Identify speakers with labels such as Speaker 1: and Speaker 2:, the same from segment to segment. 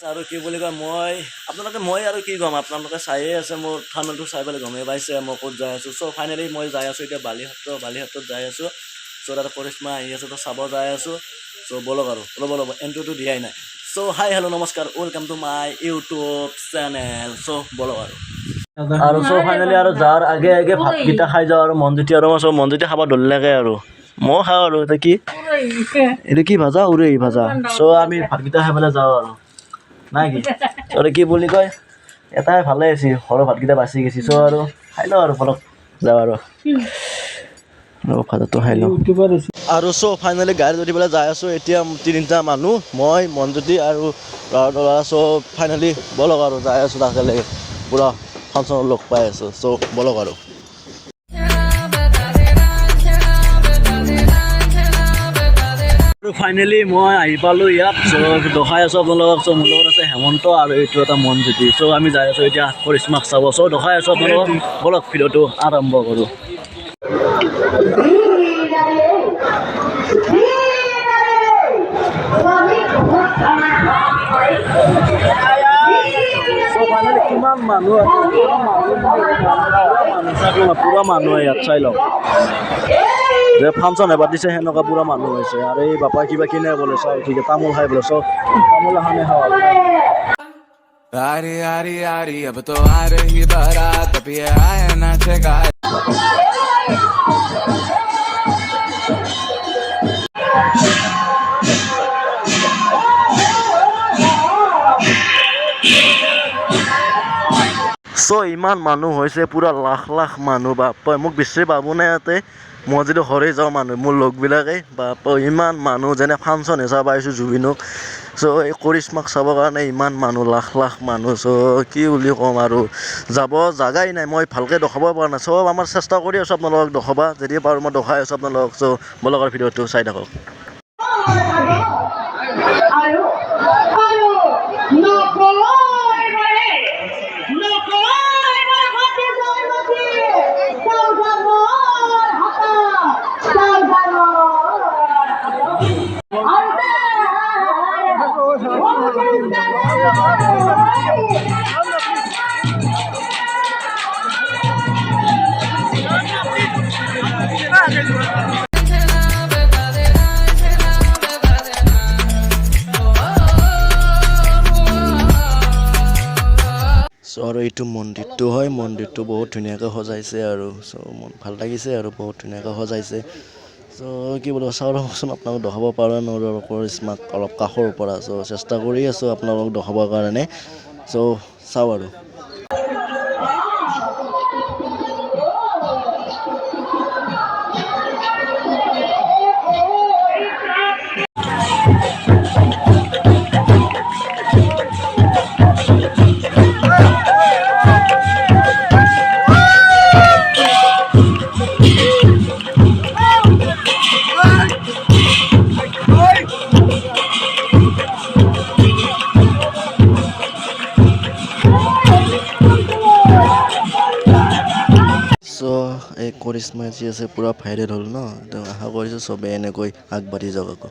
Speaker 1: আৰু কি বুলি কয় মই আৰু কি ক'ম আপোনালোকে চায়ে আছে মোৰ থাম্বনেইলটো চাই পেলাই গমেই পাইছে মই ক'ত যাই আছোঁ চ' ফাইনেলি মই যাই আছোঁ এতিয়া বালিহাটত যাই আছোঁ চ' তাতে কৰিশ্মা আহি আছে তো চাব যাই আছোঁ চ' বলক আৰু ৰ'ব এণ্ট্ৰিটো দিয়াই নাই চ' হাই হেল্ল' নমস্কাৰ welcome to my YouTube channel so' বলক আৰু চ' ফাইনেলি আৰু যাৰ আগে ভাতকেইটা খাই যাওঁ আৰু মনজ্যোতি আৰু মই চ' মনজ্যোতি খাব ধৰিলেকে আৰু ময়ো খাওঁ আৰু এইটো কি ভাজা উৰহি ভাজা চ' আমি ভাতকেইটা খাই পেলাই যাওঁ আৰু নাই কি চ' কি বুলি কয় এটাই ভালে আছে ঘৰৰ ভাতকেইটা বাচি গৈছে চ' আৰু খাই লওঁ আৰু ফলক যাওঁ আৰু ভাতটো খাই লওঁ আৰু চ' ফাইনেলি গাড়ীত উঠি পেলাই যাই আছোঁ এতিয়া তিনিটা মানুহ মই মনজ্যোতি আৰু ল'ৰা চ' ফাইনেলি বলক আৰু যাই আছোঁ তাকে পূৰা ফাংচনত লগ পাই আছোঁ চ' বলক আৰু ফাইনেলি মই আহি পালোঁ ইয়াত চ' দেখাই আছোঁ আপোনালোকক চ' মোৰ লগত আছে হেমন্ত আৰু এইটো এটা মনজ্যোতি চ' আমি যাই আছোঁ এতিয়া কৰিশ্মাক চাব চ' দেখাই আছোঁ আপোনালোকক বলক ভিডিঅ'টো আৰম্ভ কৰোঁ কিমান মানুহ পুৰা মানুহ ইয়াত চাই লওক যে ফাংচন এবাৰ দিছে সেনেকুৱা পুৰা মানুহ হৈছে আৰু এই বাপাই কিবা কিনে বোলে চাওঁ ঠিক আছে তামোল খাই বোলে চ' তামোল এখনে খাওঁ
Speaker 2: Ari ari ari ab to aa rahi barat ab ye aaya nachega
Speaker 1: চ' ইমান মানুহ হৈছে পুৰা লাখ মানুহ বাপই মোক বিচাৰি পাবনে ইয়াতে মই যদি ঘৰে যাওঁ মানুহ মোৰ লগবিলাকে বাপই ইমান মানুহ যেনে ফাংচন হিচাপে পাইছোঁ জুবিনক চ' এই কৰিশ্মাক চাবৰ কাৰণে ইমান মানুহ লাখ মানুহ চ' কি বুলি ক'ম আৰু যাব জাগাই নাই মই ভালকৈ দেখাব পৰা নাই চব আমাৰ চেষ্টা কৰি আছোঁ আপোনালোকক দেখাবা যদি পাৰোঁ মই দেখাই আছোঁ আপোনালোকক চ' বলক আৰু ভিডিঅ'টো চাই থাকক চ' আৰু এইটো মন্দিৰটো হয় মন্দিৰটো বহুত ধুনীয়াকৈ সজাইছে আৰু চ' ভাল লাগিছে আৰু বহুত ধুনীয়াকৈ সজাইছে চ' কি বোলো চাওঁ ৰ'বচোন আপোনালোক দেখাব পাৰোঁ নোৱাৰোঁ আৰু কৰিশ্মাক অলপ কাষৰ পৰা চ' চেষ্টা কৰি আছোঁ আপোনালোকক দেখাবৰ কাৰণে চ' চাওঁ আৰু এই কৰিশ্মা যি আছে পুৰা ভাইৰেল হ'ল ন তো আশা কৰিছোঁ চবেই এনেকৈ আগবাঢ়ি যাওক আকৌ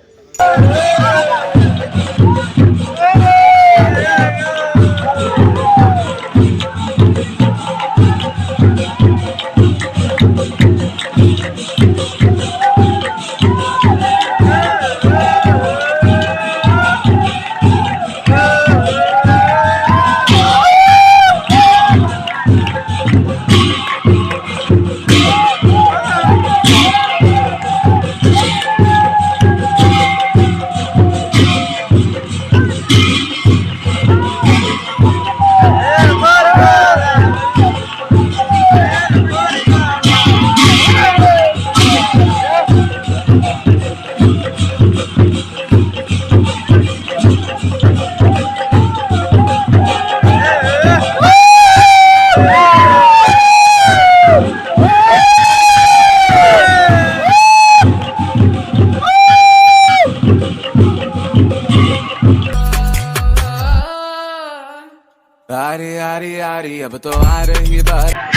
Speaker 2: Ari ari ari ab to aa rahi barat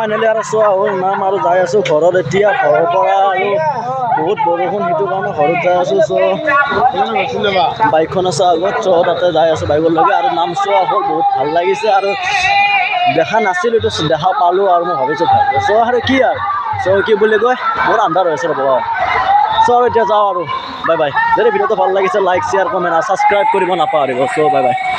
Speaker 1: finally আৰু চোৱা হ'ল নাম আৰু যাই আছোঁ ঘৰত এতিয়া ঘৰৰ পৰা আৰু বহুত বৰষুণ সেইটো কাৰণে ঘৰত যাই আছোঁ চ' বাইকখন আছে আগত চ' তাতে যাই আছোঁ বাইকলৈকে আৰু নাম চোৱা হ'ল বহুত ভাল লাগিছে আৰু দেখা নাছিলোঁ এইটো দেখা পালোঁ আৰু মই ভাবিছোঁ ভাল চ' আৰু কি আৰু চ' কি বুলি কয় বহুত আন্ধাৰ হৈ আছে ৰ'ব চ' আৰু এতিয়া যাওঁ আৰু বাই বাই যদি ভিডিঅ'টো ভাল লাগিছে লাইক শ্বেয়াৰ কমেণ্ট আৰু ছাবস্ক্ৰাইব কৰিব নাপাহৰিব চ' বাই বাই